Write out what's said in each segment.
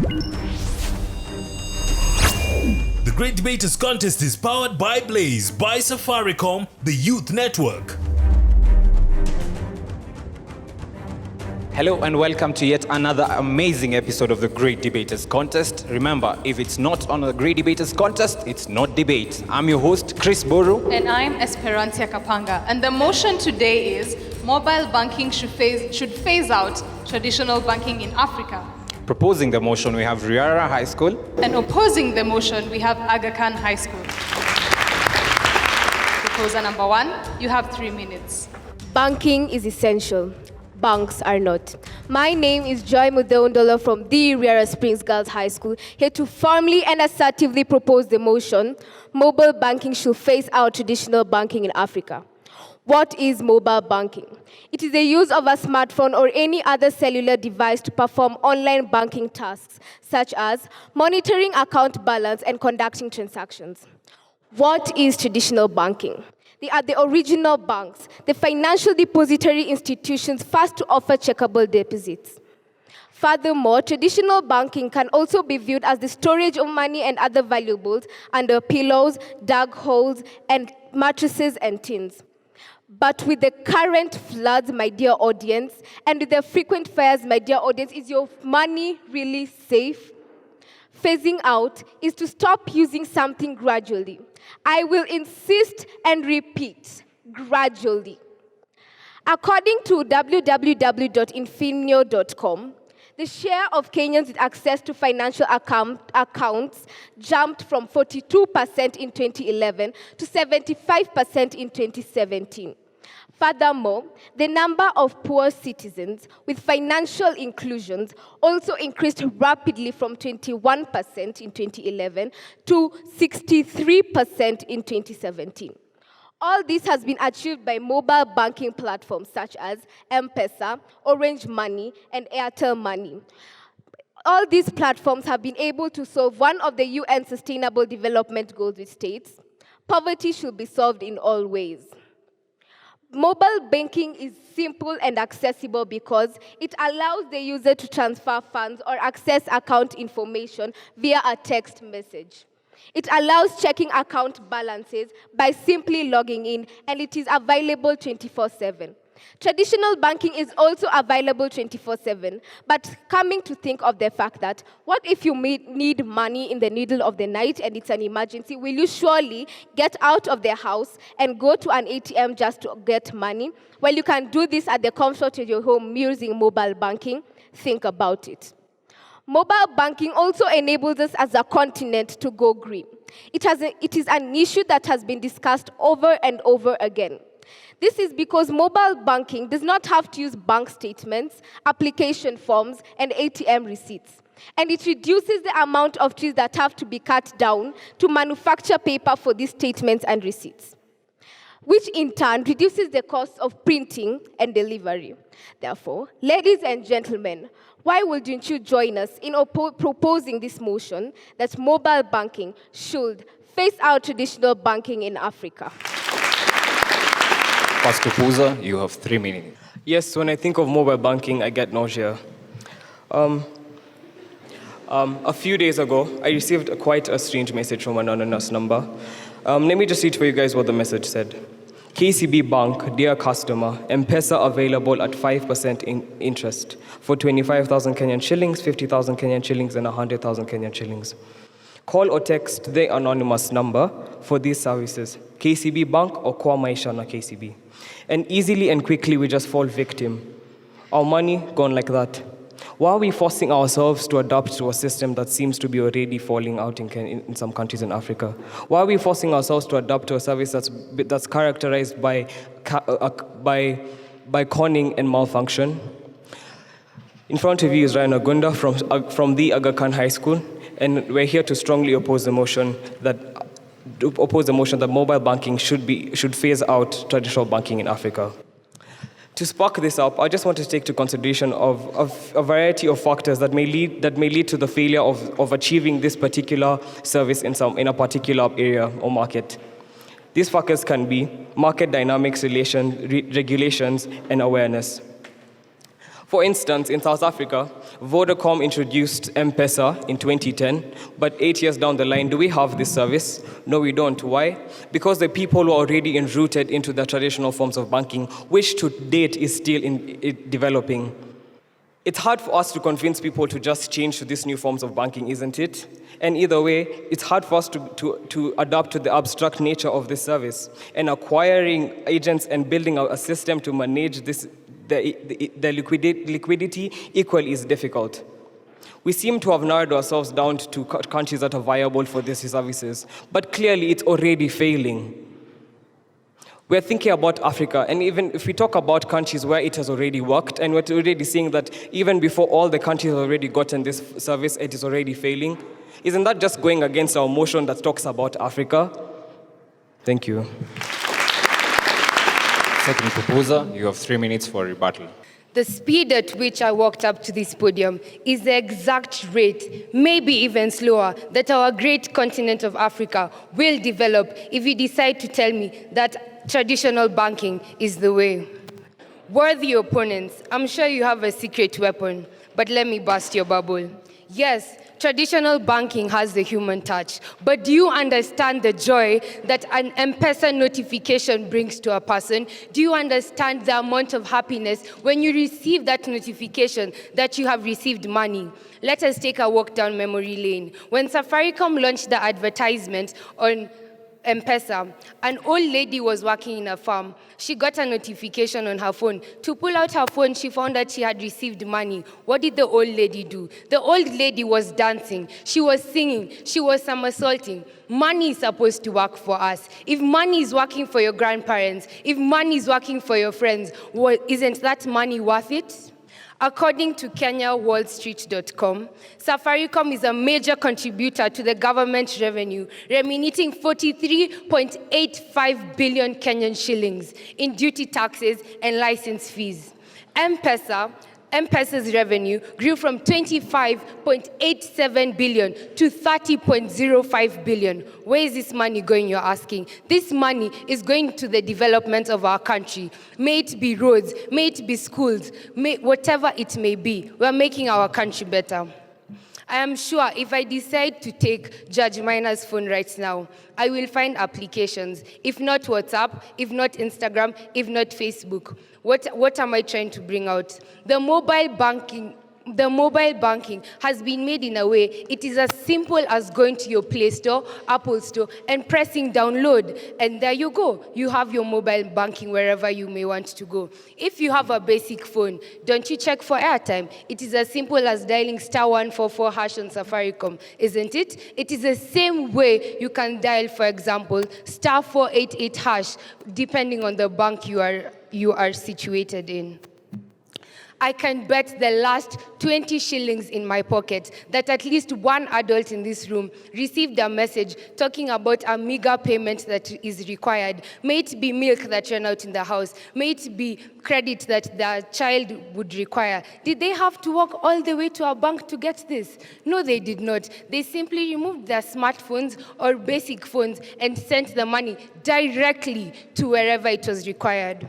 The Great Debaters Contest is powered by Blaze, by Safaricom, the Youth Network. Hello and welcome to yet another amazing episode of the Great Debaters Contest. Remember, if it's not on the Great Debaters Contest, it's not debate. I'm your host, Chris Boru. And I'm Esperantia Kapanga. And the motion today is mobile banking should phase out traditional banking in Africa. Proposing the motion, we have Riara High School. And opposing the motion, we have Aga Khan High School. Proposer number 1, you have 3 minutes. Banking is essential. Banks are not. My name is Joy Mudeondolo from the Riara Springs Girls High School, here to firmly and assertively propose the motion, mobile banking should phase out traditional banking in Africa. What is mobile banking? It is the use of a smartphone or any other cellular device to perform online banking tasks, such as monitoring account balance and conducting transactions. What is traditional banking? They are the original banks, the financial depository institutions first to offer checkable deposits. Furthermore, traditional banking can also be viewed as the storage of money and other valuables under pillows, dug holes, and mattresses and tins. But with the current floods, my dear audience, and with the frequent fires, my dear audience, is your money really safe? Phasing out is to stop using something gradually. I will insist and repeat, gradually. According to www.infinio.com, the share of Kenyans with access to financial accounts jumped from 42% in 2011 to 75% in 2017. Furthermore, the number of poor citizens with financial inclusions also increased rapidly from 21% in 2011 to 63% in 2017. All this has been achieved by mobile banking platforms such as M-Pesa, Orange Money, and Airtel Money. All these platforms have been able to solve one of the UN Sustainable Development Goals, which states, poverty should be solved in all ways. Mobile banking is simple and accessible because it allows the user to transfer funds or access account information via a text message. It allows checking account balances by simply logging in, and it is available 24/7. Traditional banking is also available 24/7, but coming to think of the fact that, what if you need money in the middle of the night and it's an emergency? Will you surely get out of the house and go to an ATM just to get money? Well, you can do this at the comfort of your home using mobile banking. Think about it. Mobile banking also enables us as a continent to go green. It is an issue that has been discussed over and over again. This is because mobile banking does not have to use bank statements, application forms, and ATM receipts. And it reduces the amount of trees that have to be cut down to manufacture paper for these statements and receipts, which in turn reduces the cost of printing and delivery. Therefore, ladies and gentlemen, why wouldn't you join us in proposing this motion that mobile banking should phase out traditional banking in Africa? First proposer, you have 3 minutes. Yes, when I think of mobile banking, I get nausea. A few days ago, I received quite a strange message from an anonymous number. Let me just read for you guys what the message said. KCB Bank, dear customer, M-Pesa available at 5% in interest for 25,000 Kenyan shillings, 50,000 Kenyan shillings, and 100,000 Kenyan shillings. Call or text the anonymous number for these services, KCB Bank or Kwa Maisha na KCB. And easily and quickly we just fall victim. Our money gone like that. Why are we forcing ourselves to adapt to a system that seems to be already falling out in some countries in Africa? Why are we forcing ourselves to adapt to a service that's characterized by conning and malfunction? In front of you is Ryan Agunda from the Aga Khan High School, and we're here to strongly oppose the motion that mobile banking should phase out traditional banking in Africa. To spark this up, I just want to take into consideration of a variety of factors that may lead to the failure of achieving this particular service in a particular area or market. These factors can be market dynamics, regulations, and awareness. For instance, in South Africa, Vodacom introduced M-Pesa in 2010, but 8 years down the line, do we have this service? No, we don't. Why? Because the people who are already enrooted into the traditional forms of banking, which to date is still developing. It's hard for us to convince people to just change to these new forms of banking, isn't it? And either way, it's hard for us to adapt to the abstract nature of this service. And acquiring agents and building a system to manage this, the liquidity equally is difficult. We seem to have narrowed ourselves down to countries that are viable for these services, but clearly it's already failing. We're thinking about Africa, and even if we talk about countries where it has already worked, and we're already seeing that even before all the countries have already gotten this service, it is already failing. Isn't that just going against our motion that talks about Africa? Thank you. Second proposer, you have 3 minutes for rebuttal. The speed at which I walked up to this podium is the exact rate, maybe even slower, that our great continent of Africa will develop if you decide to tell me that traditional banking is the way. Worthy opponents, I'm sure you have a secret weapon, but let me burst your bubble. Yes, traditional banking has the human touch, but do you understand the joy that an M-Pesa notification brings to a person? Do you understand the amount of happiness when you receive that notification that you have received money? Let us take a walk down memory lane. When Safaricom launched the advertisement on M-Pesa, an old lady was working in a farm. She got a notification on her phone. To pull out her phone, she found that she had received money. What did the old lady do? The old lady was dancing. She was singing. She was somersaulting. Money is supposed to work for us. If money is working for your grandparents, if money is working for your friends, well, isn't that money worth it? According to KenyaWallStreet.com, Safaricom is a major contributor to the government revenue, remunerating 43.85 billion Kenyan shillings in duty taxes and license fees. M-Pesa's revenue grew from 25.87 billion to 30.05 billion. Where is this money going, you're asking? This money is going to the development of our country. May it be roads, may it be schools, whatever it may be. We're making our country better. I am sure if I decide to take Judge Miner's phone right now, I will find applications. If not WhatsApp, if not Instagram, if not Facebook. What am I trying to bring out? The mobile banking has been made in a way it is as simple as going to your Play Store, Apple Store, and pressing download. And there you go. You have your mobile banking wherever you may want to go. If you have a basic phone, don't you check for airtime? It is as simple as dialing *144# on Safaricom, isn't it? It is the same way you can dial, for example, *488#, depending on the bank you are situated in. I can bet the last 20 shillings in my pocket that at least one adult in this room received a message talking about a meager payment that is required. May it be milk that ran out in the house. May it be credit that the child would require. Did they have to walk all the way to a bank to get this? No, they did not. They simply removed their smartphones or basic phones and sent the money directly to wherever it was required.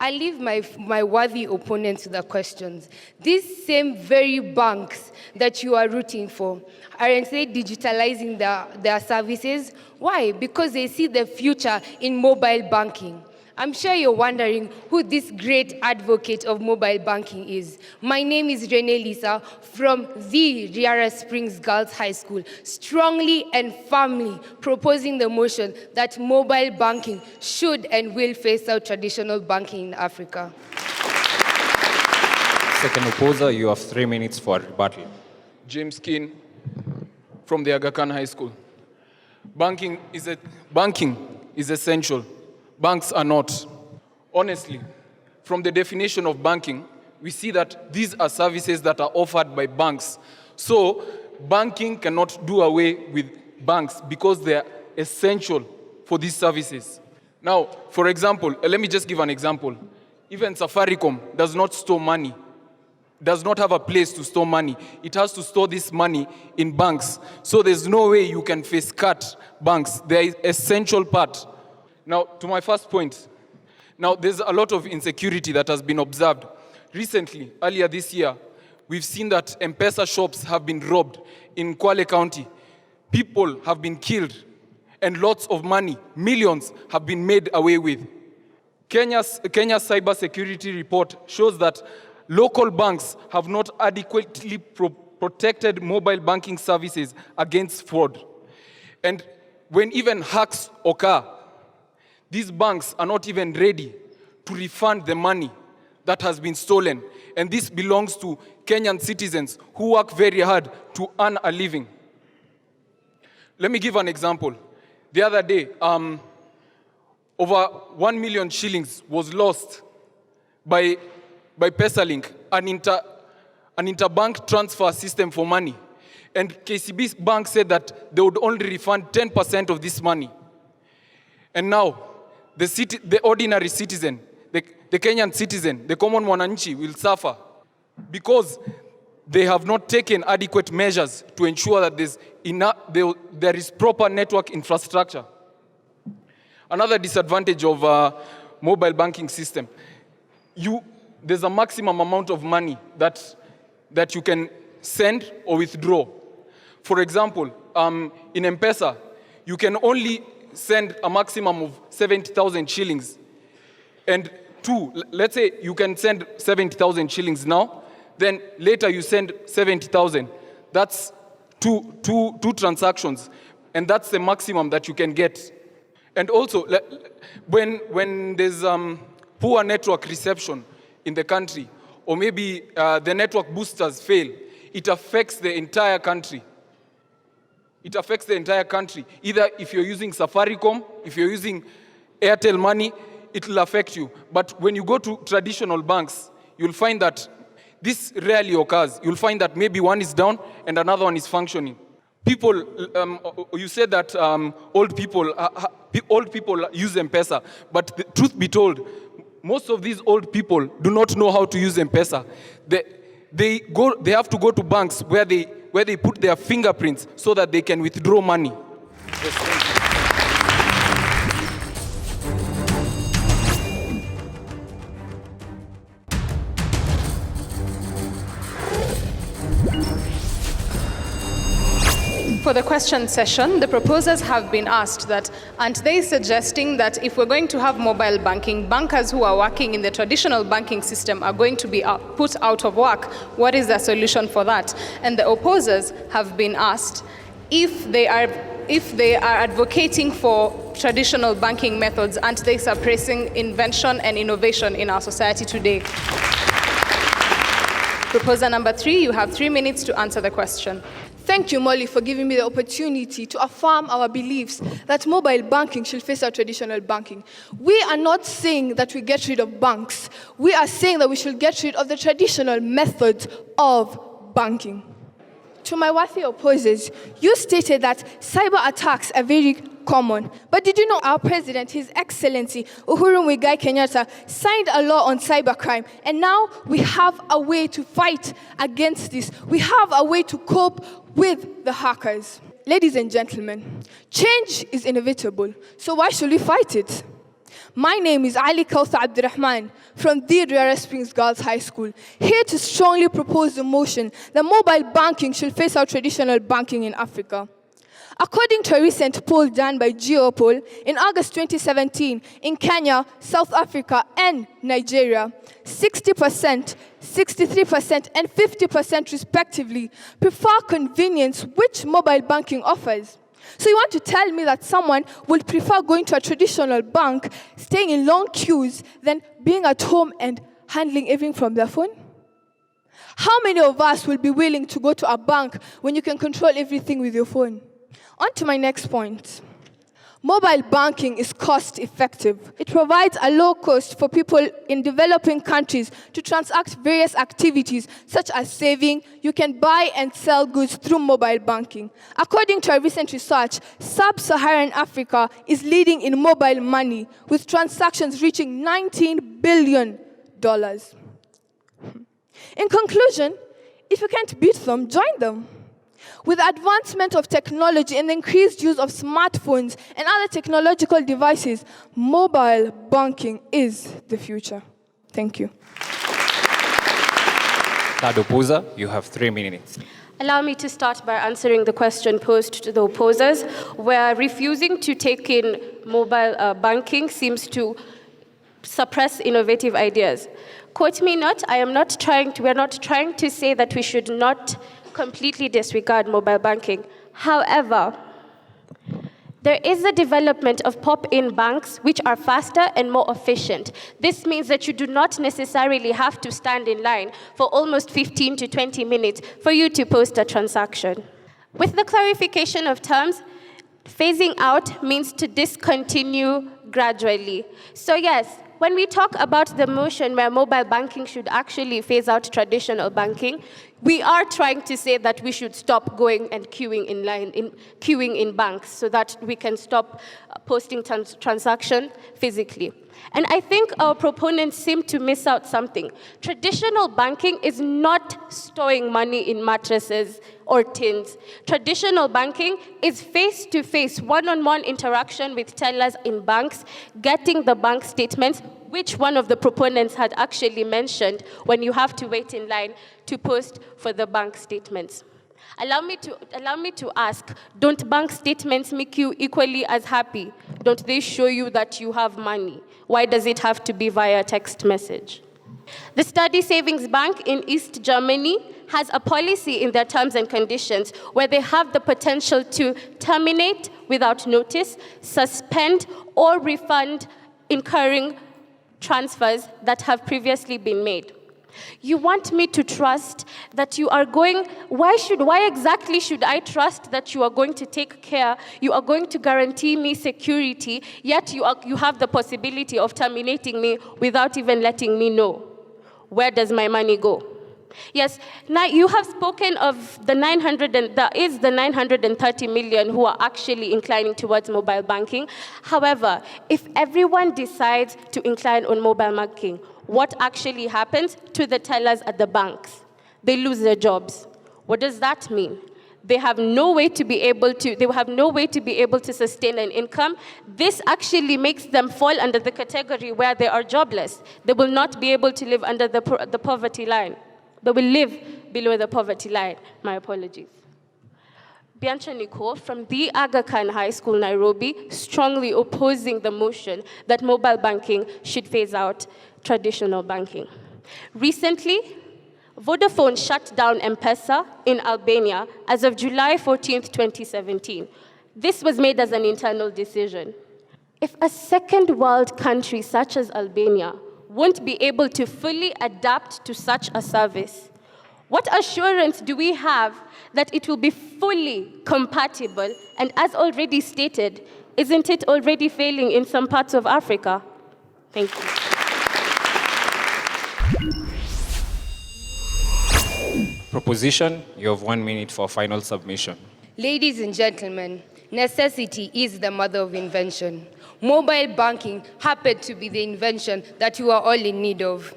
I leave my worthy opponents to the questions. These same very banks that you are rooting for, aren't they digitalizing their services? Why? Because they see the future in mobile banking. I'm sure you're wondering who this great advocate of mobile banking is. My name is Renee Lisa from the Riara Springs Girls High School, strongly and firmly proposing the motion that mobile banking should and will phase out traditional banking in Africa. Second opposer, you have 3 minutes for rebuttal. James Keane from the Aga Khan High School. Banking is essential. Banks are not. Honestly, from the definition of banking, we see that these are services that are offered by banks. So, banking cannot do away with banks because they are essential for these services. Now, for example, let me just give an example. Even Safaricom does not store money, does not have a place to store money. It has to store this money in banks. So there's no way you can face cut banks. They are an essential part. Now, to my first point, now there's a lot of insecurity that has been observed. Recently, earlier this year, we've seen that M-Pesa shops have been robbed in Kwale County. People have been killed, and lots of money, millions, have been made away with. Kenya's cyber security report shows that local banks have not adequately protected mobile banking services against fraud. And when even hacks occur, these banks are not even ready to refund the money that has been stolen. And this belongs to Kenyan citizens who work very hard to earn a living. Let me give an example. The other day, over 1 million shillings was lost by Pesalink, an interbank transfer system for money. And KCB's bank said that they would only refund 10% of this money. And now, the ordinary citizen, the Kenyan citizen, the common mwananchi will suffer because they have not taken adequate measures to ensure that there is proper network infrastructure. Another disadvantage of mobile banking system, there's a maximum amount of money that you can send or withdraw. For example, in M-Pesa, you can only send a maximum of 70,000 shillings. And let's say you can send 70,000 shillings now, then later you send 70,000. That's two transactions, and that's the maximum that you can get. And also, when there's poor network reception in the country, or maybe the network boosters fail, it affects the entire country. It affects the entire country. Either if you're using Safaricom, if you're using Airtel Money, it will affect you. But when you go to traditional banks, you'll find that this rarely occurs. You'll find that maybe one is down and another one is functioning. People, you said that old people use M-Pesa, but the truth be told, most of these old people do not know how to use M-Pesa. They have to go to banks where they put their fingerprints so that they can withdraw money. Yes, thank you. For the question session, the proposers have been asked that, aren't they suggesting that if we're going to have mobile banking, bankers who are working in the traditional banking system are going to be put out of work? What is the solution for that? And the opposers have been asked if they are advocating for traditional banking methods, aren't they suppressing invention and innovation in our society today? Proposer number 3, you have 3 minutes to answer the question. Thank you, Molly, for giving me the opportunity to affirm our beliefs that mobile banking should face our traditional banking. We are not saying that we get rid of banks. We are saying that we should get rid of the traditional methods of banking. To my worthy opposers, you stated that cyber attacks are very common. But did you know our president, His Excellency Uhuru Muigai Kenyatta, signed a law on cybercrime, and now we have a way to fight against this. We have a way to cope with the hackers. Ladies and gentlemen, change is inevitable, so why should we fight it? My name is Ali Kauthar Abdurrahman from the Riara Springs Girls High School, here to strongly propose the motion that mobile banking should face our traditional banking in Africa. According to a recent poll done by Geopol in August 2017 in Kenya, South Africa, and Nigeria, 60%, 63%, and 50% respectively prefer convenience which mobile banking offers. So you want to tell me that someone would prefer going to a traditional bank, staying in long queues, than being at home and handling everything from their phone? How many of us will be willing to go to a bank when you can control everything with your phone? On to my next point. Mobile banking is cost-effective. It provides a low cost for people in developing countries to transact various activities, such as saving. You can buy and sell goods through mobile banking. According to a recent research, Sub-Saharan Africa is leading in mobile money, with transactions reaching $19 billion. In conclusion, if you can't beat them, join them. With the advancement of technology and the increased use of smartphones and other technological devices, mobile banking is the future. Thank you. Third opposer, you have 3 minutes. Allow me to start by answering the question posed to the opposers, where refusing to take in mobile banking seems to suppress innovative ideas. Quote me not, we're not trying to say that we should not completely disregard mobile banking. However, there is a development of pop-in banks which are faster and more efficient. This means that you do not necessarily have to stand in line for almost 15 to 20 minutes for you to post a transaction. With the clarification of terms, phasing out means to discontinue gradually. So yes, when we talk about the motion where mobile banking should actually phase out traditional banking, we are trying to say that we should stop going and queuing in banks so that we can stop posting transaction physically. And I think our proponents seem to miss out something. Traditional banking is not storing money in mattresses or tins. Traditional banking is face-to-face, one-on-one interaction with tellers in banks, getting the bank statements, which one of the proponents had actually mentioned when you have to wait in line to post for the bank statements. Allow me to ask, don't bank statements make you equally as happy? Don't they show you that you have money? Why does it have to be via text message? The Study Savings Bank in East Germany has a policy in their terms and conditions where they have the potential to terminate without notice, suspend, or refund incurring transfers that have previously been made. You want me to trust that you are going, why exactly should I trust that you are going to take care, you are going to guarantee me security, yet you have the possibility of terminating me without even letting me know? Where does my money go? Yes, now you have spoken of there is the 930 million who are actually inclining towards mobile banking. However, if everyone decides to incline on mobile banking, what actually happens to the tellers at the banks? They lose their jobs. What does that mean? They have no way to be able to sustain an income. This actually makes them fall under the category where they are jobless. They will not be able to live under the poverty line. They will live below the poverty line. My apologies. Bianca Nicole from the Aga Khan High School, Nairobi, strongly opposing the motion that mobile banking should phase out traditional banking. Recently, Vodafone shut down M-Pesa in Albania as of July 14, 2017. This was made as an internal decision. If a second world country such as Albania won't be able to fully adapt to such a service, what assurance do we have that it will be fully compatible? And as already stated, isn't it already failing in some parts of Africa? Thank you. Proposition, you have 1 minute for final submission. Ladies and gentlemen, necessity is the mother of invention. Mobile banking happened to be the invention that you are all in need of.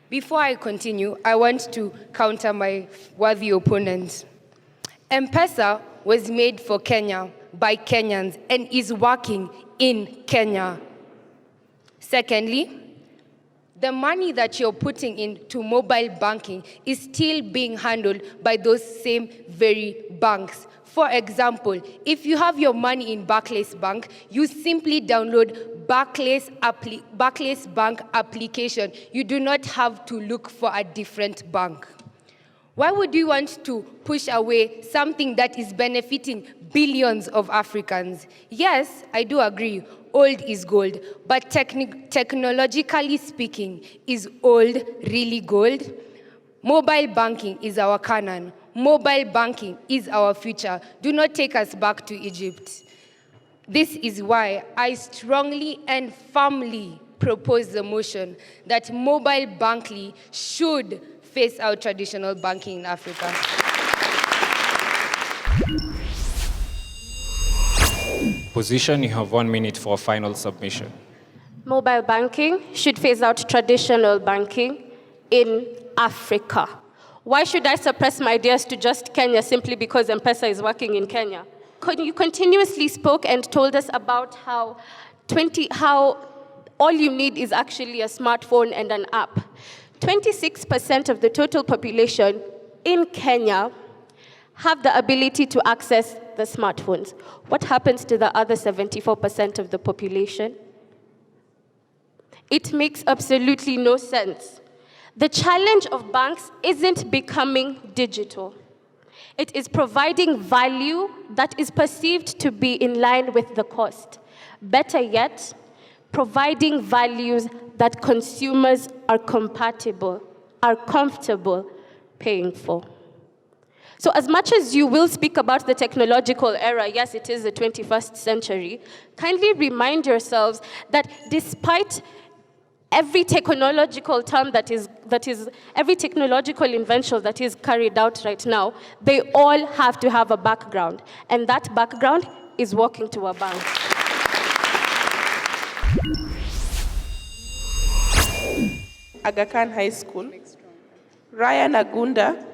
Before I continue, I want to counter my worthy opponent. M-Pesa was made for Kenya by Kenyans and is working in Kenya. Secondly, the money that you're putting into mobile banking is still being handled by those same very banks. For example, if you have your money in Barclays Bank, you simply download Barclays Bank application. You do not have to look for a different bank. Why would you want to push away something that is benefiting billions of Africans? Yes, I do agree, old is gold, but technologically speaking, is old really gold? Mobile banking is our canon. Mobile banking is our future. Do not take us back to Egypt. This is why I strongly and firmly propose the motion that mobile banking should phase out traditional banking in Africa. Position, you have 1 minute for final submission. Mobile banking should phase out traditional banking in Africa. Why should I suppress my ideas to just Kenya simply because M-Pesa is working in Kenya? You continuously spoke and told us about how all you need is actually a smartphone and an app. 26% of the total population in Kenya have the ability to access the smartphones. What happens to the other 74% of the population? It makes absolutely no sense. The challenge of banks isn't becoming digital. It is providing value that is perceived to be in line with the cost. Better yet, providing values that consumers are comfortable paying for. So as much as you will speak about the technological era, yes, it is the 21st century, kindly remind yourselves that despite every technological term every technological invention that is carried out right now, they all have to have a background. And that background is walking to a bank. Aga Khan High School. Ryan Agunda,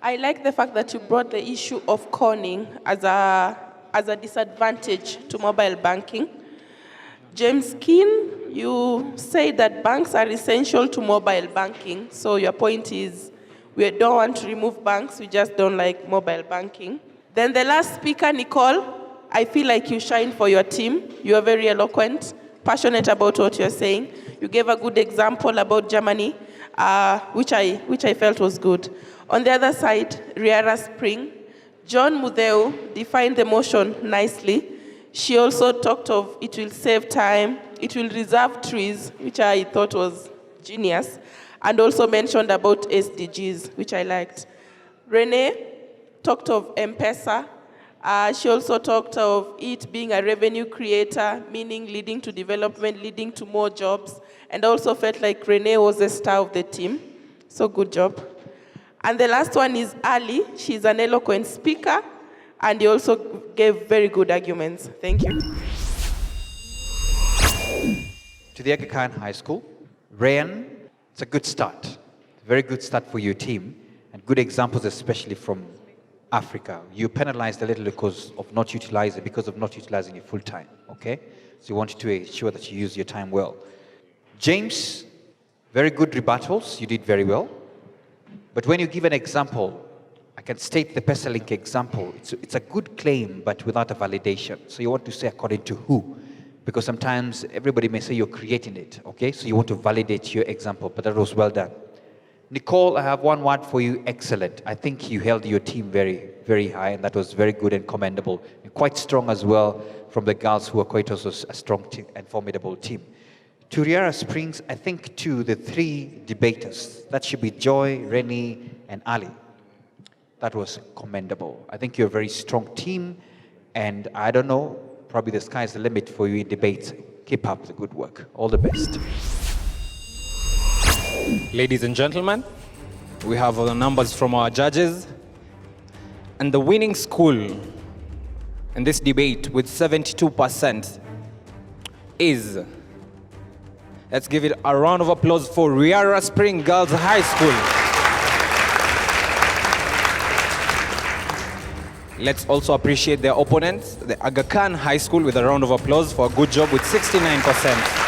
I like the fact that you brought the issue of conning as a disadvantage to mobile banking. James Keane, you say that banks are essential to mobile banking. So your point is we don't want to remove banks, we just don't like mobile banking. Then the last speaker, Nicole, I feel like you shine for your team. You are very eloquent, passionate about what you're saying. You gave a good example about Germany, which I felt was good. On the other side, Riara Spring, John Mudeu defined the motion nicely. She also talked of it will save time, it will reserve trees, which I thought was genius, and also mentioned about SDGs, which I liked. Renee talked of M-Pesa. She also talked of it being a revenue creator, meaning leading to development, leading to more jobs, and also felt like Renee was the star of the team. So good job. And the last one is Ali. She's an eloquent speaker, and he also gave very good arguments. Thank you. To the Aga Khan High School, Ryan, it's a good start. Very good start for your team, and good examples, especially from Africa. You penalized a little because of not utilizing it full time, okay? So you wanted to ensure that you use your time well. James, very good rebuttals, you did very well. But when you give an example, I can state the PesaLink example. It's a good claim, but without a validation. So you want to say according to who? Because sometimes everybody may say you're creating it, okay? So you want to validate your example, but that was well done. Nicole, I have one word for you, excellent. I think you held your team very, very high, and that was very good and commendable. And quite strong as well from the girls who are quite also a strong team and formidable team. To Riara Springs, I think to the three debaters, that should be Joy, Rennie, and Ali. That was commendable. I think you're a very strong team, and I don't know, probably the sky's the limit for you in debates. Keep up the good work. All the best. Ladies and gentlemen, we have the numbers from our judges. And the winning school in this debate with 72% is, let's give it a round of applause for Riara Spring Girls High School. Let's also appreciate their opponents, the Aga Khan High School, with a round of applause for a good job with 69%.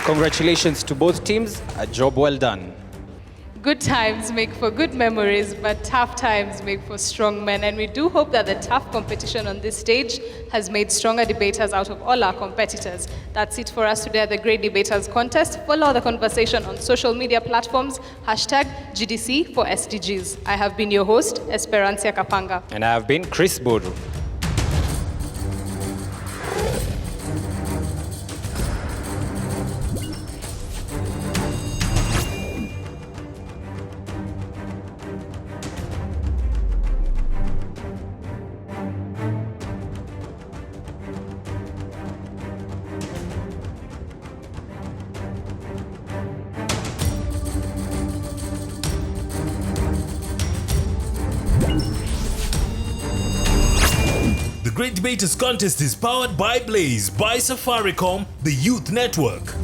Congratulations to both teams, a job well done. Good times make for good memories, but tough times make for strong men. And we do hope that the tough competition on this stage has made stronger debaters out of all our competitors. That's it for us today at the Great Debaters Contest. Follow the conversation on social media platforms, #GDC for SDGs. I have been your host, Esperancia Kapanga. And I have been Chris Bodu. The Great Debaters Contest is powered by Blaze, by Safaricom, the Youth Network.